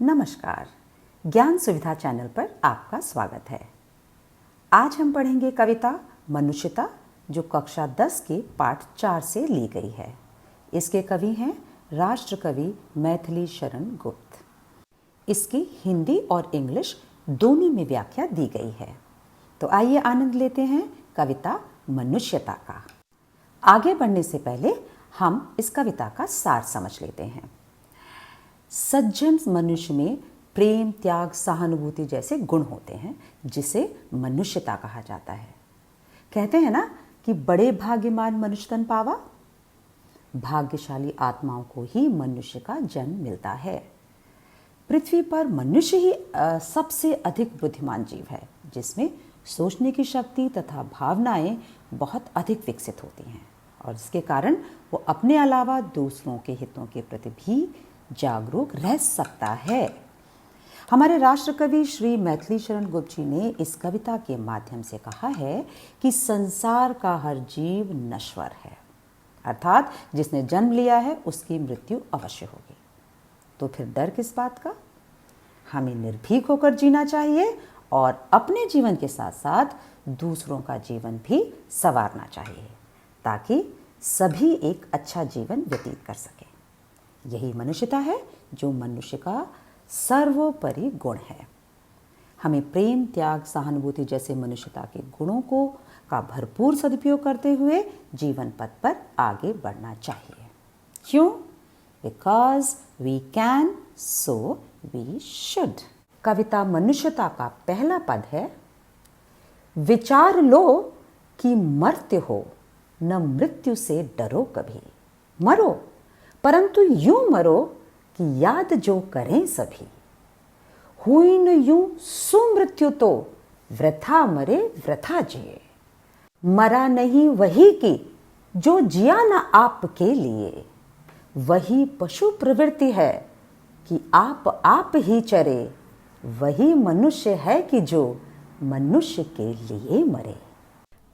नमस्कार, ज्ञान सुविधा चैनल पर आपका स्वागत है। आज हम पढ़ेंगे कविता मनुष्यता, जो कक्षा 10 के पाठ 4 से ली गई है। इसके कवि हैं राष्ट्र कवि मैथिली शरण गुप्त। इसकी हिंदी और इंग्लिश दोनों में व्याख्या दी गई है। तो आइए आनंद लेते हैं कविता मनुष्यता का। आगे बढ़ने से पहले हम इस कविता का सार समझ लेते हैं। सज्जन मनुष्य में प्रेम, त्याग, सहानुभूति जैसे गुण होते हैं, जिसे मनुष्यता कहा जाता है। कहते हैं ना कि बड़े भाग्यमान मनुष्य तन पावा। भाग्यशाली आत्माओं को ही मनुष्य का जन्म मिलता है। पृथ्वी पर मनुष्य ही सबसे अधिक बुद्धिमान जीव है, जिसमें सोचने की शक्ति तथा भावनाएं बहुत अधिक विकसित होती हैं, और इसके कारण वो अपने अलावा दूसरों के हितों के प्रति भी जागरूक रह सकता है। हमारे राष्ट्र कवि श्री मैथिली शरण गुप्त जी ने इस कविता के माध्यम से कहा है कि संसार का हर जीव नश्वर है, अर्थात जिसने जन्म लिया है उसकी मृत्यु अवश्य होगी। तो फिर डर किस बात का? हमें निर्भीक होकर जीना चाहिए और अपने जीवन के साथ साथ दूसरों का जीवन भी संवारना चाहिए, ताकि सभी एक अच्छा जीवन व्यतीत कर सके। यही मनुष्यता है, जो मनुष्य का सर्वोपरि गुण है। हमें प्रेम, त्याग, सहानुभूति जैसे मनुष्यता के गुणों का भरपूर सदुपयोग करते हुए जीवन पथ पर आगे बढ़ना चाहिए। क्यों? Because we can, so we should. कविता मनुष्यता का पहला पद है, विचार लो कि मर्त्य हो, न मृत्यु से डरो कभी। मरो, परंतु यूं मरो कि याद जो करें सभी। हुई न यूं सुमृत्यु तो, वृथा मरे वृथा जिए। मरा नहीं वही कि जो जिया न आपके लिए। वही पशु प्रवृत्ति है कि आप ही चरे। वही मनुष्य है कि जो मनुष्य के लिए मरे।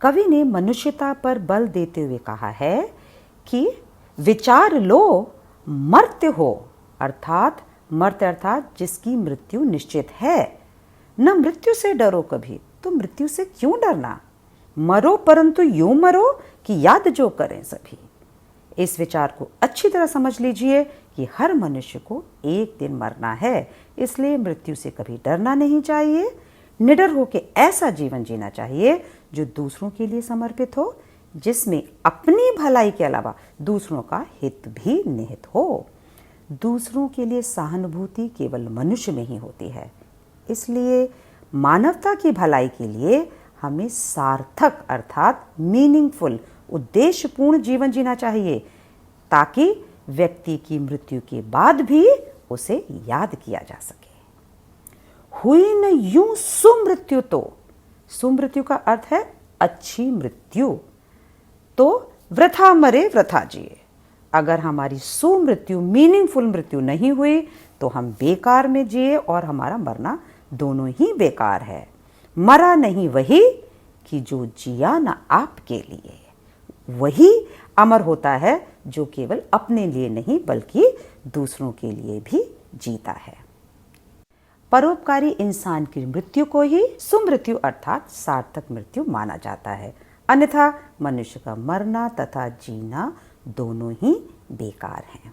कवि ने मनुष्यता पर बल देते हुए कहा है कि विचार लो, मर्त्य हो, अर्थात मर्त्य अर्थात जिसकी मृत्यु निश्चित है। न मृत्यु से डरो कभी, तो मृत्यु से क्यों डरना। मरो, परंतु यूं मरो कि याद जो करें सभी। इस विचार को अच्छी तरह समझ लीजिए कि हर मनुष्य को एक दिन मरना है, इसलिए मृत्यु से कभी डरना नहीं चाहिए। निडर होकर ऐसा जीवन जीना चाहिए जो दूसरों के लिए समर्पित हो, जिसमें अपनी भलाई के अलावा दूसरों का हित भी निहित हो। दूसरों के लिए सहानुभूति केवल मनुष्य में ही होती है, इसलिए मानवता की भलाई के लिए हमें सार्थक अर्थात मीनिंगफुल, उद्देश्यपूर्ण जीवन जीना चाहिए, ताकि व्यक्ति की मृत्यु के बाद भी उसे याद किया जा सके। हुई न यूं सुमृत्यु तो, सुमृत्यु का अर्थ है अच्छी मृत्यु, तो वृथा मरे वृथा जिए। अगर हमारी सुमृत्यु, मीनिंगफुल मृत्यु नहीं हुई तो हम बेकार में जिए और हमारा मरना दोनों ही बेकार है। मरा नहीं वही कि जो जिया न आपके लिए। वही अमर होता है जो केवल अपने लिए नहीं बल्कि दूसरों के लिए भी जीता है। परोपकारी इंसान की मृत्यु को ही सुमृत्यु अर्थात सार्थक मृत्यु माना जाता है, अन्यथा मनुष्य का मरना तथा जीना दोनों ही बेकार हैं।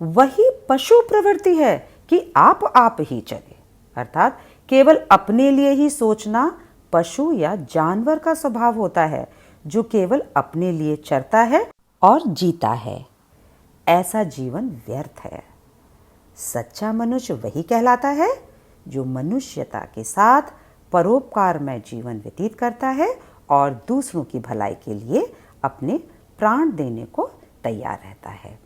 वही पशु प्रवृत्ति है कि आप ही चले, अर्थात केवल अपने लिए ही सोचना पशु या जानवर का स्वभाव होता है, जो केवल अपने लिए चरता है और जीता है। ऐसा जीवन व्यर्थ है। सच्चा मनुष्य वही कहलाता है जो मनुष्यता के साथ परोपकार में जीवन व्यतीत करता है और दूसरों की भलाई के लिए अपने प्राण देने को तैयार रहता है।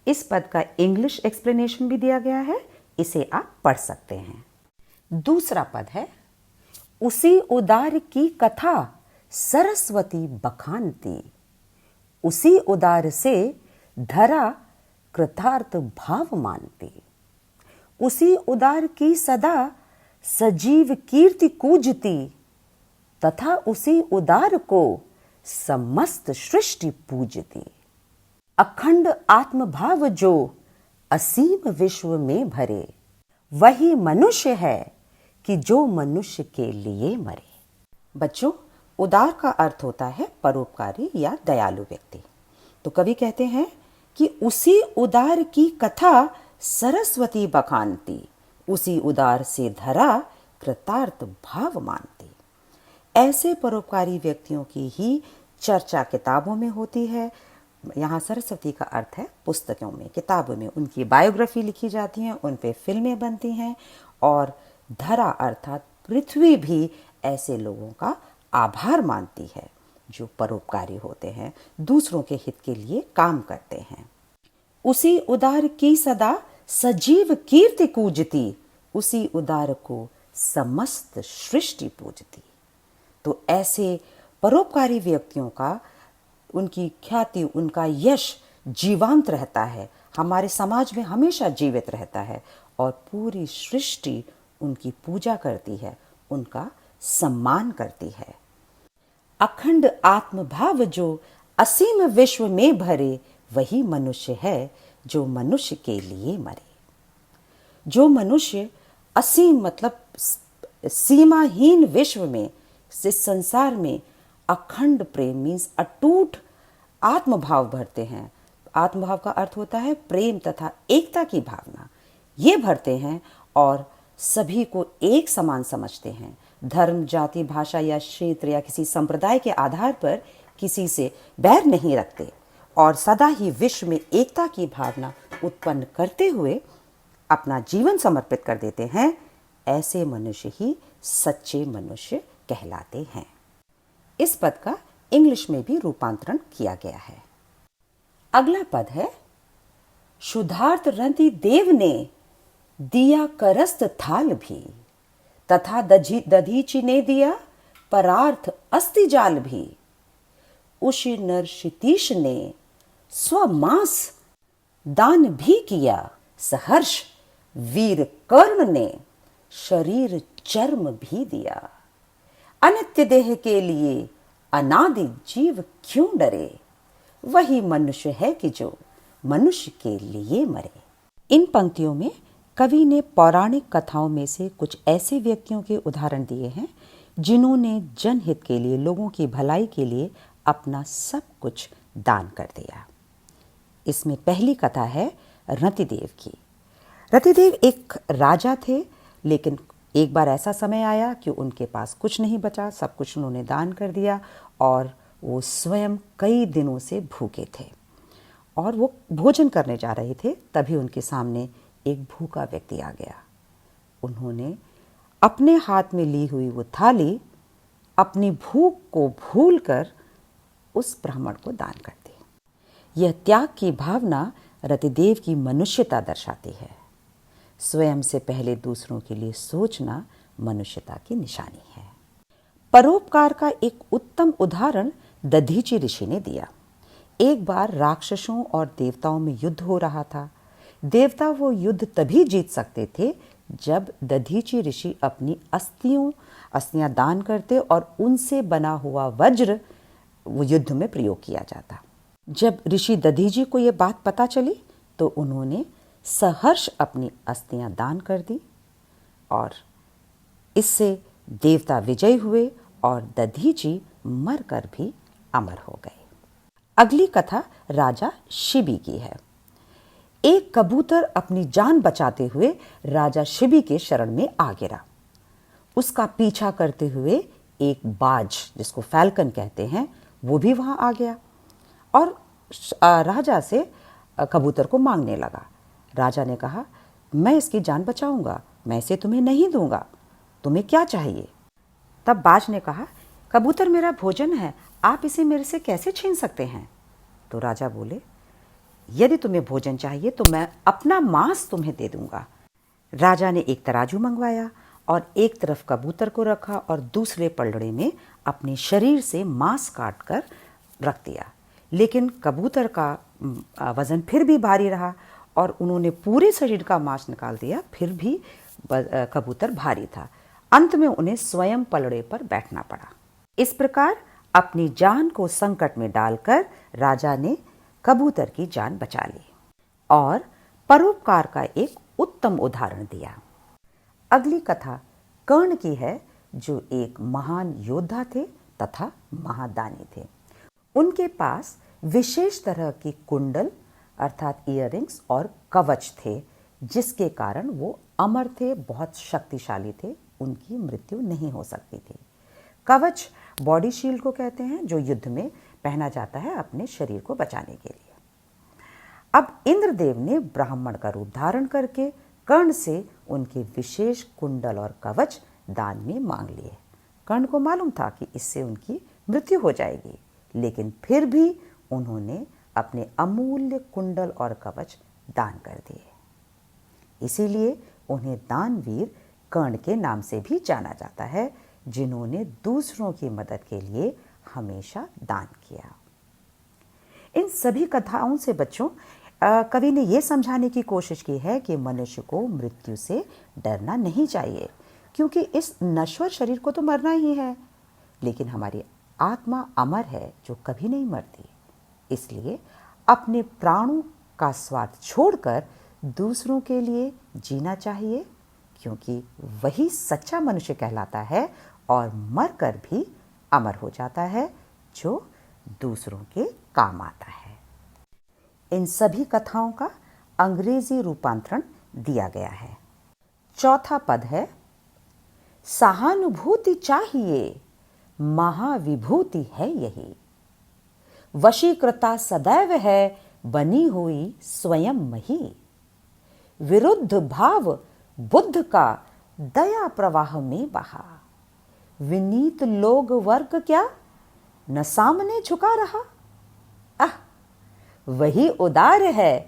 इस पद का इंग्लिश एक्सप्लेनेशन भी दिया गया है, इसे आप पढ़ सकते हैं। दूसरा पद है, उसी उदार की कथा सरस्वती बखानती। उसी उदार से धरा कृतार्थ भाव मानती। उसी उदार की सदा सजीव कीर्ति कूजती, तथा उसी उदार को समस्त सृष्टि पूजती। अखंड आत्मभाव जो असीम विश्व में भरे, वही मनुष्य है कि जो मनुष्य के लिए मरे। बच्चों, उदार का अर्थ होता है परोपकारी या दयालु व्यक्ति। तो कवि कहते हैं कि उसी उदार की कथा सरस्वती बखानती, उसी उदार से धरा कृतार्थ भाव मानती। ऐसे परोपकारी व्यक्तियों की ही चर्चा किताबों में होती है। यहाँ सरस्वती का अर्थ है पुस्तकों में, किताबों में उनकी बायोग्राफी लिखी जाती है, उन पे फिल्में बनती हैं। और धरा अर्थात पृथ्वी भी ऐसे लोगों का आभार मानती है जो परोपकारी होते हैं, दूसरों के हित के लिए काम करते हैं। उसी उदार की सदा सजीव कीर्ति कूजती, उसी उदार को समस्त सृष्टि पूजती। तो ऐसे परोपकारी व्यक्तियों का, उनकी ख्याति, उनका यश जीवंत रहता है, हमारे समाज में हमेशा जीवित रहता है और पूरी सृष्टि उनकी पूजा करती है, उनका सम्मान करती है। अखंड आत्मभाव जो असीम विश्व में भरे, वही मनुष्य है जो मनुष्य के लिए मरे। जो मनुष्य असीम मतलब सीमाहीन विश्व में, इस संसार में अखंड प्रेम मीन्स अटूट आत्मभाव भरते हैं। आत्मभाव का अर्थ होता है प्रेम तथा एकता की भावना। ये भरते हैं और सभी को एक समान समझते हैं। धर्म, जाति, भाषा या क्षेत्र या किसी संप्रदाय के आधार पर किसी से बैर नहीं रखते और सदा ही विश्व में एकता की भावना उत्पन्न करते हुए अपना जीवन समर्पित कर देते हैं। ऐसे मनुष्य ही सच्चे मनुष्य कहलाते हैं। इस पद का इंग्लिश में भी रूपांतरण किया गया है। अगला पद है, शुद्धार्थ रति देव ने दिया करस्त थाल भी, तथा दधीचि ने दिया परार्थ अस्ति जाल भी। उषि नर क्षितीश ने स्वमांस दान भी किया, सहर्ष वीर कर्ण ने शरीर चर्म भी दिया। अनित्य देह के लिए अनादि जीव क्यों डरे, वही मनुष्य है कि जो मनुष्य के लिए मरे। इन पंक्तियों में कवि ने पौराणिक कथाओं में से कुछ ऐसे व्यक्तियों के उदाहरण दिए हैं जिन्होंने जनहित के लिए, लोगों की भलाई के लिए अपना सब कुछ दान कर दिया। इसमें पहली कथा है रतिदेव की। रतिदेव एक राजा थे, लेकिन एक बार ऐसा समय आया कि उनके पास कुछ नहीं बचा, सब कुछ उन्होंने दान कर दिया और वो स्वयं कई दिनों से भूखे थे और वो भोजन करने जा रहे थे। तभी उनके सामने एक भूखा व्यक्ति आ गया। उन्होंने अपने हाथ में ली हुई वो थाली अपनी भूख को भूलकर उस ब्राह्मण को दान कर दी। यह त्याग की भावना रतिदेव की मनुष्यता दर्शाती है। स्वयं से पहले दूसरों के लिए सोचना मनुष्यता की निशानी है। परोपकार का एक उत्तम उदाहरण दधीचि ऋषि ने दिया। एक बार राक्षसों और देवताओं में युद्ध हो रहा था। देवता वो युद्ध तभी जीत सकते थे जब दधीचि ऋषि अपनी अस्थियां दान करते और उनसे बना हुआ वज्र वो युद्ध में प्रयोग किया जाता। जब ऋषि दधीचि को ये बात पता चली तो उन्होंने सहर्ष अपनी अस्थियां दान कर दी और इससे देवता विजयी हुए और दधीचि मरकर भी अमर हो गए। अगली कथा राजा शिबी की है। एक कबूतर अपनी जान बचाते हुए राजा शिबी के शरण में आ गिरा। उसका पीछा करते हुए एक बाज, जिसको फैल्कन कहते हैं, वो भी वहां आ गया और राजा से कबूतर को मांगने लगा। राजा ने कहा, मैं इसकी जान बचाऊंगा, मैं इसे तुम्हें नहीं दूंगा, तुम्हें क्या चाहिए? तब बाज ने कहा, कबूतर मेरा भोजन है, आप इसे मेरे से कैसे छीन सकते हैं? तो राजा बोले, यदि तुम्हें भोजन चाहिए तो मैं अपना मांस तुम्हें दे दूंगा। राजा ने एक तराजू मंगवाया और एक तरफ कबूतर को रखा और दूसरे पलड़े में अपने शरीर से मांस काट कर रख दिया। लेकिन कबूतर का वजन फिर भी भारी रहा और उन्होंने पूरे शरीर का मांस निकाल दिया, फिर भी कबूतर भारी था। अंत में उन्हें स्वयं पलड़े पर बैठना पड़ा। इस प्रकार अपनी जान को संकट में डालकर राजा ने कबूतर की जान बचा ली और परोपकार का एक उत्तम उदाहरण दिया। अगली कथा कर्ण की है, जो एक महान योद्धा थे तथा महादानी थे। उनके पास विशेष तरह की कुंडल अर्थात इयररिंग्स और कवच थे, जिसके कारण वो अमर थे, बहुत शक्तिशाली थे, उनकी मृत्यु नहीं हो सकती थी। कवच बॉडी शील्ड को कहते हैं, जो युद्ध में पहना जाता है अपने शरीर को बचाने के लिए। अब इंद्रदेव ने ब्राह्मण का रूप धारण करके कर्ण से उनके विशेष कुंडल और कवच दान में मांग लिए। कर्ण को मालूम था कि इससे उनकी मृत्यु हो जाएगी, लेकिन फिर भी उन्होंने अपने अमूल्य कुंडल और कवच दान कर दिए। इसीलिए उन्हें दानवीर कर्ण के नाम से भी जाना जाता है, जिन्होंने दूसरों की मदद के लिए हमेशा दान किया। इन सभी कथाओं से बच्चों कवि ने यह समझाने की कोशिश की है कि मनुष्य को मृत्यु से डरना नहीं चाहिए, क्योंकि इस नश्वर शरीर को तो मरना ही है, लेकिन हमारी आत्मा अमर है जो कभी नहीं मरती। इसलिए अपने प्राणों का स्वार्थ छोड़कर दूसरों के लिए जीना चाहिए, क्योंकि वही सच्चा मनुष्य कहलाता है और मरकर भी अमर हो जाता है, जो दूसरों के काम आता है। इन सभी कथाओं का अंग्रेजी रूपांतरण दिया गया है। चौथा पद है, सहानुभूति चाहिए महाविभूति है यही, वशीकृता सदैव है बनी हुई स्वयं मही, विरुद्ध भाव बुद्ध का दया प्रवाह में बहा, विनीत लोग वर्ग क्या न सामने झुका रहा। आह, वही उदार है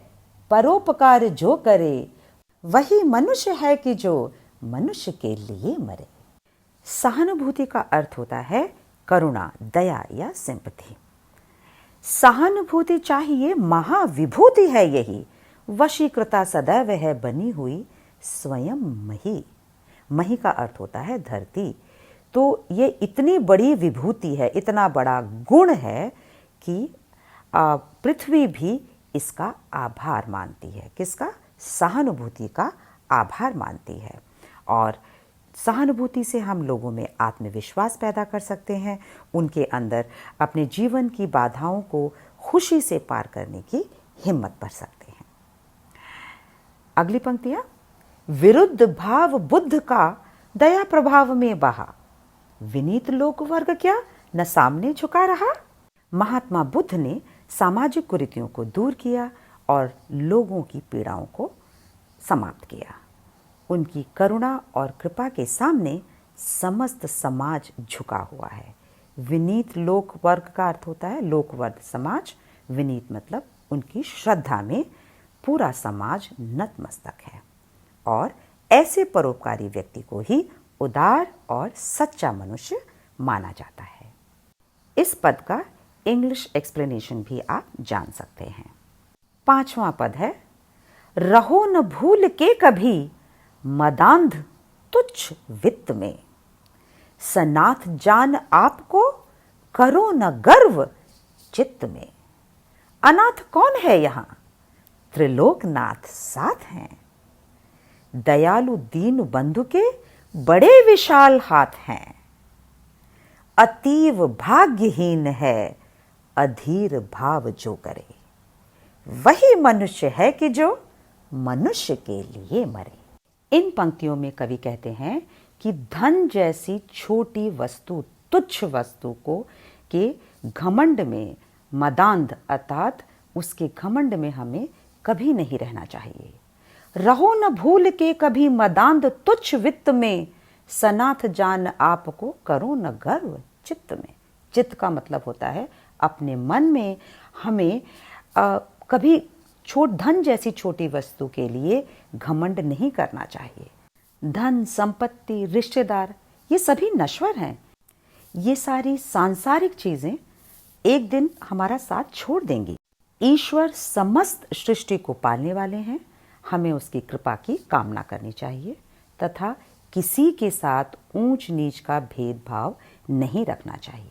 परोपकार जो करे, वही मनुष्य है कि जो मनुष्य के लिए मरे। सहानुभूति का अर्थ होता है करुणा, दया या सिंपैथी। सहानुभूति चाहिए महाविभूति है यही, वशीकृता सदैव है बनी हुई स्वयं मही। मही का अर्थ होता है धरती। तो ये इतनी बड़ी विभूति है, इतना बड़ा गुण है कि पृथ्वी भी इसका आभार मानती है। किसका? सहानुभूति का आभार मानती है। और सहानुभूति से हम लोगों में आत्मविश्वास पैदा कर सकते हैं, उनके अंदर अपने जीवन की बाधाओं को खुशी से पार करने की हिम्मत भर सकते हैं। अगली पंक्तियां, विरुद्ध भाव बुद्ध का दया प्रभाव में बहा, विनीत लोक वर्ग क्या न सामने झुका रहा। महात्मा बुद्ध ने सामाजिक कुरीतियों को दूर किया और लोगों की पीड़ाओं को समाप्त किया। उनकी करुणा और कृपा के सामने समस्त समाज झुका हुआ है। विनीत लोक वर्ग का अर्थ होता है लोक वर्ग समाज, विनीत मतलब उनकी श्रद्धा में पूरा समाज नतमस्तक है। और ऐसे परोपकारी व्यक्ति को ही उदार और सच्चा मनुष्य माना जाता है। इस पद का इंग्लिश एक्सप्लेनेशन भी आप जान सकते हैं। 5वां पद है, रहो न भूल के कभी मदांध तुच्छ वित्त में, सनाथ जान आपको करो न गर्व चित्त में। अनाथ कौन है यहाँ? त्रिलोकनाथ साथ हैं, दयालु दीन बंधु के बड़े विशाल हाथ हैं। अतीव भाग्यहीन है अधीर भाव जो करे, वही मनुष्य है कि जो मनुष्य के लिए मरे। इन पंक्तियों में कवि कहते हैं कि धन जैसी छोटी वस्तु, तुच्छ वस्तु को के घमंड में, मदांध अर्थात उसके घमंड में हमें कभी नहीं रहना चाहिए। रहो न भूल के कभी मदांध तुच्छ वित्त में, सनाथ जान आपको करो न गर्व चित्त में। चित्त का मतलब होता है अपने मन में हमें कभी धन जैसी छोटी वस्तु के लिए घमंड नहीं करना चाहिए। धन, संपत्ति, रिश्तेदार ये सभी नश्वर हैं। ये सारी सांसारिक चीजें एक दिन हमारा साथ छोड़ देंगी। ईश्वर समस्त सृष्टि को पालने वाले हैं। हमें उसकी कृपा की कामना करनी चाहिए तथा किसी के साथ ऊंच नीच का भेदभाव नहीं रखना चाहिए।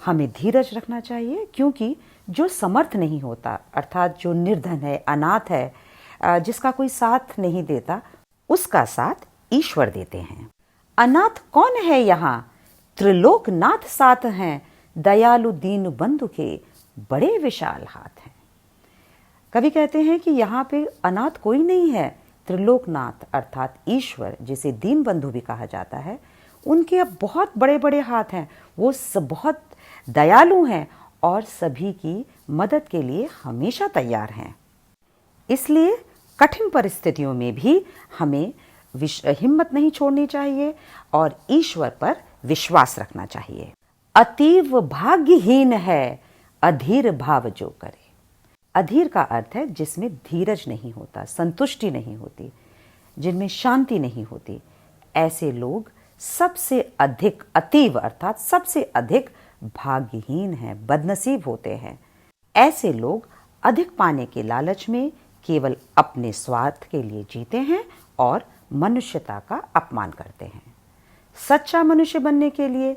हमें धीरज रखना चाहिए, क्योंकि जो समर्थ नहीं होता अर्थात जो निर्धन है, अनाथ है, जिसका कोई साथ नहीं देता, उसका साथ ईश्वर देते हैं। अनाथ कौन है यहाँ, त्रिलोकनाथ साथ हैं, दयालु दीन बंधु के बड़े विशाल हाथ हैं। कवि कहते हैं कि यहाँ पे अनाथ कोई नहीं है, त्रिलोकनाथ अर्थात ईश्वर, जिसे दीन बंधु भी कहा जाता है, उनके अब बहुत बड़े बड़े हाथ हैं। वो बहुत दयालु हैं और सभी की मदद के लिए हमेशा तैयार हैं। इसलिए कठिन परिस्थितियों में भी हमें हिम्मत नहीं छोड़नी चाहिए और ईश्वर पर विश्वास रखना चाहिए। अतीव भाग्यहीन है अधीर भाव जो करे। अधीर का अर्थ है जिसमें धीरज नहीं होता, संतुष्टि नहीं होती, जिनमें शांति नहीं होती। ऐसे लोग सबसे अधिक, अतीव अर्थात सबसे अधिक भाग्यहीन हैं, बदनसीब होते हैं। ऐसे लोग अधिक पाने के लालच में केवल अपने स्वार्थ के लिए जीते हैं और मनुष्यता का अपमान करते हैं। सच्चा मनुष्य बनने के लिए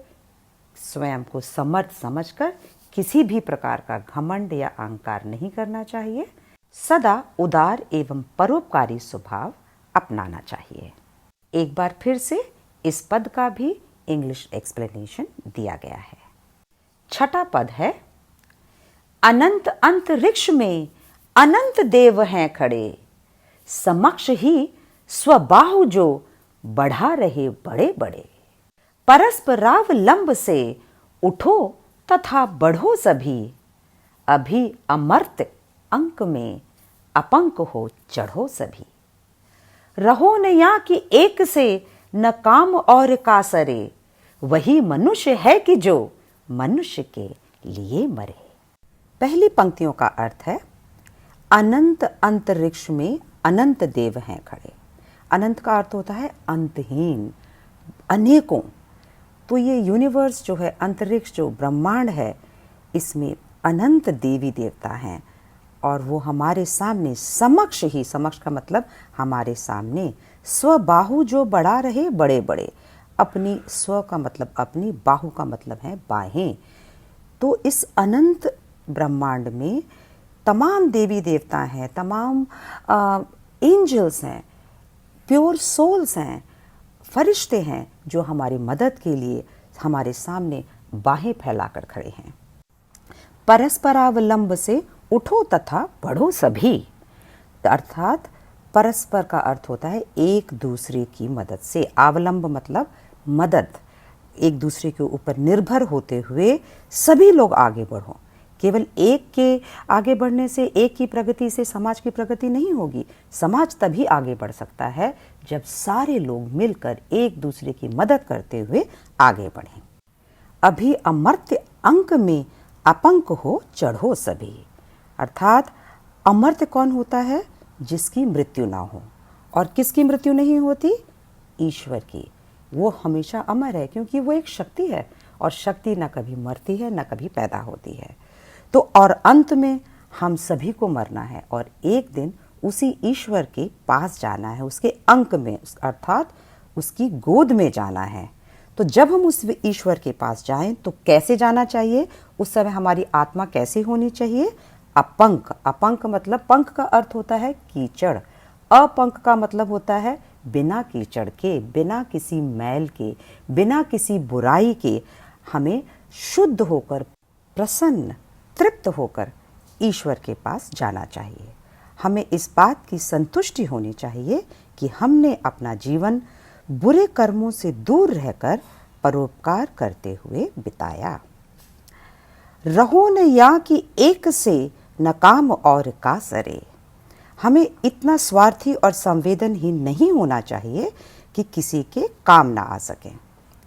स्वयं को समर्थ समझकर किसी भी प्रकार का घमंड या अहंकार नहीं करना चाहिए। सदा उदार एवं परोपकारी स्वभाव अपनाना चाहिए। एक बार फिर से इस पद का भी इंग्लिश एक्सप्लेनेशन दिया गया है। छठा पद है, अनंत अंतरिक्ष में अनंत देव हैं खड़े, समक्ष ही स्वबाहु जो बढ़ा रहे बड़े बड़े। परस्परावलंब से उठो तथा बढ़ो सभी, अभी अमर्त्य अंक में अपंक हो चढ़ो सभी। रहो न या कि एक से न काम और कासरे, वही मनुष्य है कि जो मनुष्य के लिए मरे। पहली पंक्तियों का अर्थ है, अनंत अंतरिक्ष में अनंत देव हैं खड़े। अनंत का अर्थ होता है अंतहीन, अनेकों। तो ये यूनिवर्स जो है, अंतरिक्ष जो ब्रह्मांड है, इसमें अनंत देवी देवता हैं और वो हमारे सामने समक्ष ही, समक्ष का मतलब हमारे सामने, स्वबाहु जो बढ़ा रहे बड़े बड़े। अपनी स्व का मतलब अपनी, बाहु का मतलब है बाहें। तो इस अनंत ब्रह्मांड में तमाम देवी देवता हैं, तमाम एंजल्स हैं, प्योर सोल्स हैं, फरिश्ते हैं जो हमारी मदद के लिए हमारे सामने बाहें फैलाकर खड़े हैं। परस्परावलंब से उठो तथा बढ़ो सभी, अर्थात परस्पर का अर्थ होता है एक दूसरे की मदद से। अवलंब मतलब मदद, एक दूसरे के ऊपर निर्भर होते हुए सभी लोग आगे बढ़ो। केवल एक के आगे बढ़ने से, एक की प्रगति से समाज की प्रगति नहीं होगी। समाज तभी आगे बढ़ सकता है जब सारे लोग मिलकर एक दूसरे की मदद करते हुए आगे बढ़ें। अभी अमर्त्य अंक में अपंक हो चढ़ो सभी, अर्थात अमर्त्य कौन होता है, जिसकी मृत्यु ना हो। और किसकी मृत्यु नहीं होती, ईश्वर की। वो हमेशा अमर है क्योंकि वो एक शक्ति है और शक्ति ना कभी मरती है ना कभी पैदा होती है। तो और अंत में हम सभी को मरना है और एक दिन उसी ईश्वर के पास जाना है, उसके अंक में, अर्थात उसकी गोद में जाना है। तो जब हम उस ईश्वर के पास जाएं तो कैसे जाना चाहिए, उस समय हमारी आत्मा कैसी होनी चाहिए, अपंक। अपंक मतलब पंख का अर्थ होता है कीचड़, अपंक का मतलब होता है बिना कीचड़ के, बिना किसी मैल के, बिना किसी बुराई के हमें शुद्ध होकर, प्रसन्न, तृप्त होकर ईश्वर के पास जाना चाहिए। हमें इस बात की संतुष्टि होनी चाहिए कि हमने अपना जीवन बुरे कर्मों से दूर रहकर परोपकार करते हुए बिताया। रहो न या कि एक से न काम और का सरे, हमें इतना स्वार्थी और संवेदनहीन नहीं होना चाहिए कि किसी के काम ना आ सके,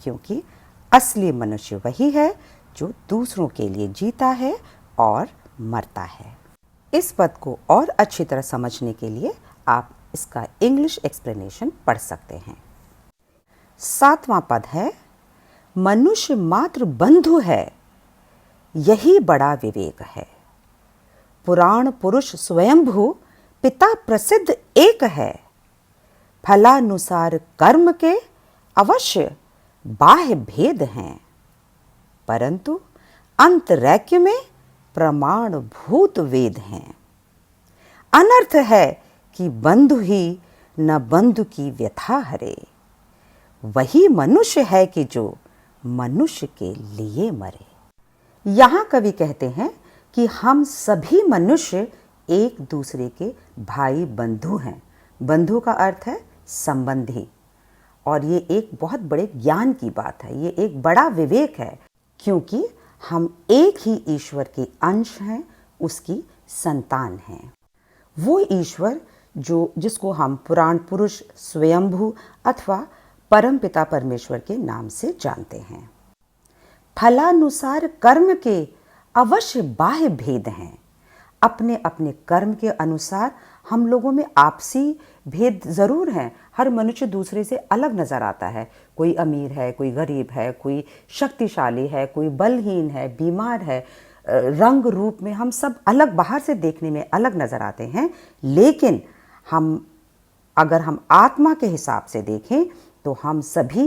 क्योंकि असली मनुष्य वही है जो दूसरों के लिए जीता है और मरता है। इस पद को और अच्छी तरह समझने के लिए आप इसका इंग्लिश एक्सप्लेनेशन पढ़ सकते हैं। 7वां पद है, मनुष्य मात्र बंधु है, यही बड़ा विवेक है। पुराण पुरुष स्वयंभू पिता प्रसिद्ध एक है, फलानुसार कर्म के अवश्य बाह्य भेद हैं, परंतु अंतरैक्य में प्रमाण भूत वेद हैं। अनर्थ है कि बंधु ही न बंधु की व्यथा हरे, वही मनुष्य है कि जो मनुष्य के लिए मरे। यहाँ कवि कहते हैं कि हम सभी मनुष्य एक दूसरे के भाई बंधु हैं। बंधु का अर्थ है संबंधी, और ये एक बहुत बड़े ज्ञान की बात है, ये एक बड़ा विवेक है, क्योंकि हम एक ही ईश्वर के अंश हैं, उसकी संतान हैं। वो ईश्वर जिसको हम पुराण पुरुष, स्वयंभू अथवा परमपिता परमेश्वर के नाम से जानते हैं। फलानुसार कर्म के अवश्य बाह्य भेद हैं। अपने अपने कर्म के अनुसार हम लोगों में आपसी भेद जरूर हैं। हर मनुष्य दूसरे से अलग नजर आता है। कोई अमीर है, कोई गरीब है, कोई शक्तिशाली है, कोई बलहीन है, बीमार है। रंग रूप में हम सब अलग, बाहर से देखने में अलग नजर आते हैं, लेकिन अगर हम आत्मा के हिसाब से देखें तो हम सभी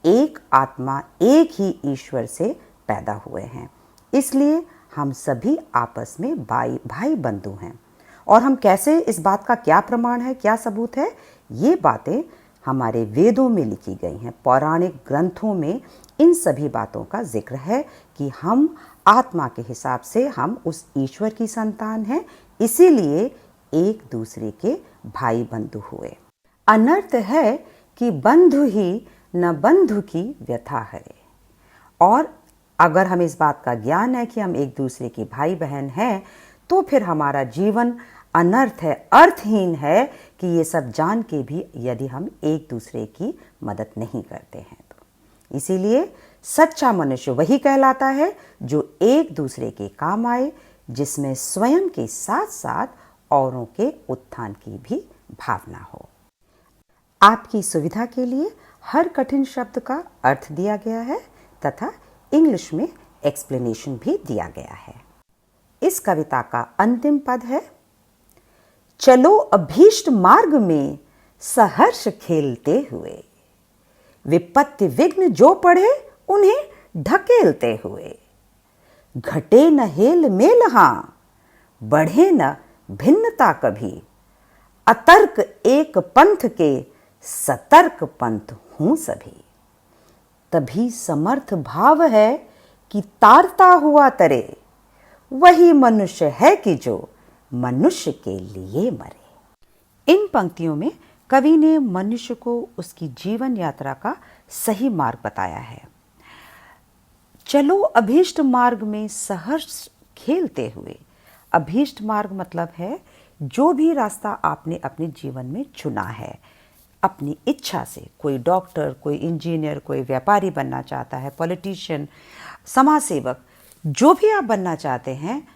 एक आत्मा, एक ही ईश्वर से पैदा हुए हैं। इसलिए हम सभी आपस में भाई बंधु हैं। और हम कैसे, इस बात का क्या प्रमाण है, क्या सबूत है? ये बातें हमारे वेदों में लिखी गई हैं, पौराणिक ग्रंथों में इन सभी बातों का जिक्र है कि हम आत्मा के हिसाब से हम उस ईश्वर की संतान हैं, इसीलिए एक दूसरे के भाई बंधु हुए। अनर्थ है कि बंधु ही न बंधु की व्यथा हरे। और अगर हमें इस बात का ज्ञान है कि हम एक दूसरे के भाई बहन हैं, तो फिर हमारा जीवन अनर्थ है, अर्थहीन है कि ये सब जान के भी यदि हम एक दूसरे की मदद नहीं करते हैं तो। इसीलिए सच्चा मनुष्य वही कहलाता है जो एक दूसरे के काम आए, जिसमें स्वयं के साथ साथ औरों के उत्थान की भी भावना हो। आपकी सुविधा के लिए हर कठिन शब्द का अर्थ दिया गया है तथा इंग्लिश में एक्सप्लेनेशन भी दिया गया है। इस कविता का अंतिम पद है, चलो अभीष्ट मार्ग में सहर्ष खेलते हुए, विपत्ति विघ्न जो पड़े उन्हें ढकेलते हुए, घटे न हेल मेल हाँ, बढ़े न भिन्नता कभी, अतर्क एक पंथ के सतर्क पंथ हूं सभी। तभी समर्थ भाव है कि तारता हुआ तरे, वही मनुष्य है कि जो मनुष्य के लिए मरे। इन पंक्तियों में कवि ने मनुष्य को उसकी जीवन यात्रा का सही मार्ग बताया है। चलो अभीष्ट मार्ग में सहर्ष खेलते हुए। अभीष्ट मार्ग मतलब है जो भी रास्ता आपने अपने जीवन में चुना है अपनी इच्छा से। कोई डॉक्टर, कोई इंजीनियर, कोई व्यापारी बनना चाहता है, पॉलिटिशियन, समाज सेवक, जो भी आप बनना चाहते हैं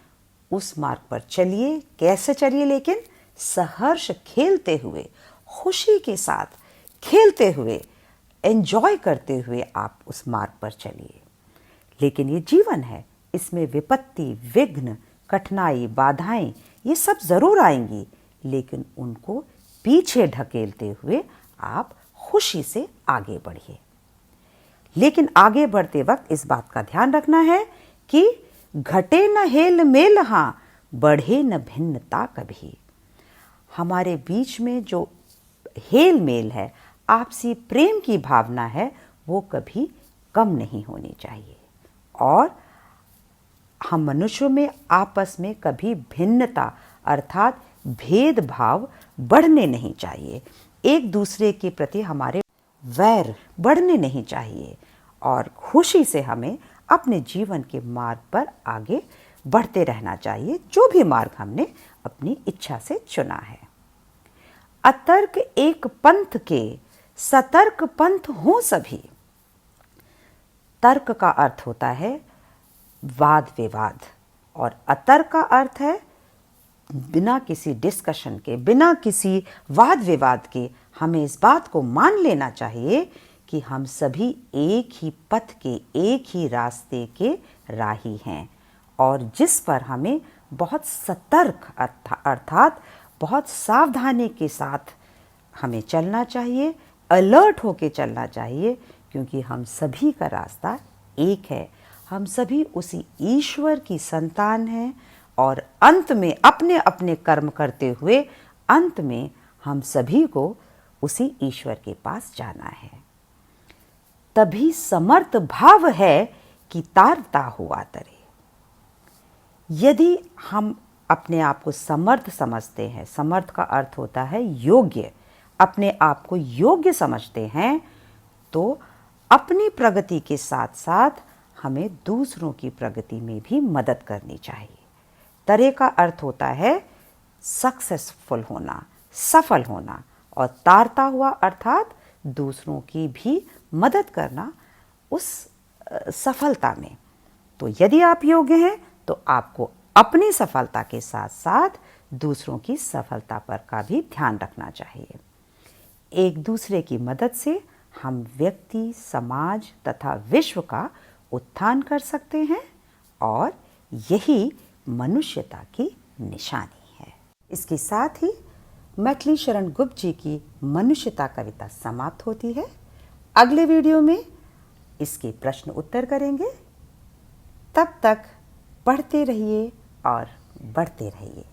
उस मार्ग पर चलिए। कैसे चलिए? लेकिन सहर्ष खेलते हुए, खुशी के साथ खेलते हुए, एंजॉय करते हुए आप उस मार्ग पर चलिए। लेकिन ये जीवन है, इसमें विपत्ति, विघ्न, कठिनाई, बाधाएं ये सब जरूर आएंगी, लेकिन उनको पीछे ढकेलते हुए आप खुशी से आगे बढ़िए। लेकिन आगे बढ़ते वक्त इस बात का ध्यान रखना है कि घटे न हेल मेल हाँ, बढ़े न भिन्नता कभी। हमारे बीच में जो हेल मेल है, आपसी प्रेम की भावना है, वो कभी कम नहीं होनी चाहिए। और हम मनुष्यों में आपस में कभी भिन्नता अर्थात भेदभाव बढ़ने नहीं चाहिए। एक दूसरे के प्रति हमारे वैर बढ़ने नहीं चाहिए और खुशी से हमें अपने जीवन के मार्ग पर आगे बढ़ते रहना चाहिए, जो भी मार्ग हमने अपनी इच्छा से चुना है। अतर्क एक पंथ के सतर्क पंथ हों सभी। तर्क का अर्थ होता है वाद विवाद और अतर्क का अर्थ है बिना किसी डिस्कशन के, बिना किसी वाद विवाद के हमें इस बात को मान लेना चाहिए कि हम सभी एक ही पथ के, एक ही रास्ते के राही हैं और जिस पर हमें बहुत सतर्क अर्थात बहुत सावधानी के साथ हमें चलना चाहिए, अलर्ट होके चलना चाहिए, क्योंकि हम सभी का रास्ता एक है। हम सभी उसी ईश्वर की संतान हैं और अंत में अपने अपने कर्म करते हुए अंत में हम सभी को उसी ईश्वर के पास जाना है। तभी समर्थ भाव है कि तारता हुआ तरे। यदि हम अपने आप को समर्थ समझते हैं, समर्थ का अर्थ होता है योग्य, अपने आप को योग्य समझते हैं, तो अपनी प्रगति के साथ साथ हमें दूसरों की प्रगति में भी मदद करनी चाहिए। तरे का अर्थ होता है सक्सेसफुल होना, सफल होना, और तारता हुआ अर्थात दूसरों की भी मदद करना उस सफलता में। तो यदि आप योग्य हैं तो आपको अपनी सफलता के साथ साथ दूसरों की सफलता पर का भी ध्यान रखना चाहिए। एक दूसरे की मदद से हम व्यक्ति, समाज तथा विश्व का उत्थान कर सकते हैं और यही मनुष्यता की निशानी है। इसके साथ ही मैथिली शरण गुप्त जी की मनुष्यता कविता समाप्त होती है। अगले वीडियो में इसके प्रश्न उत्तर करेंगे। तब तक पढ़ते रहिए और बढ़ते रहिए।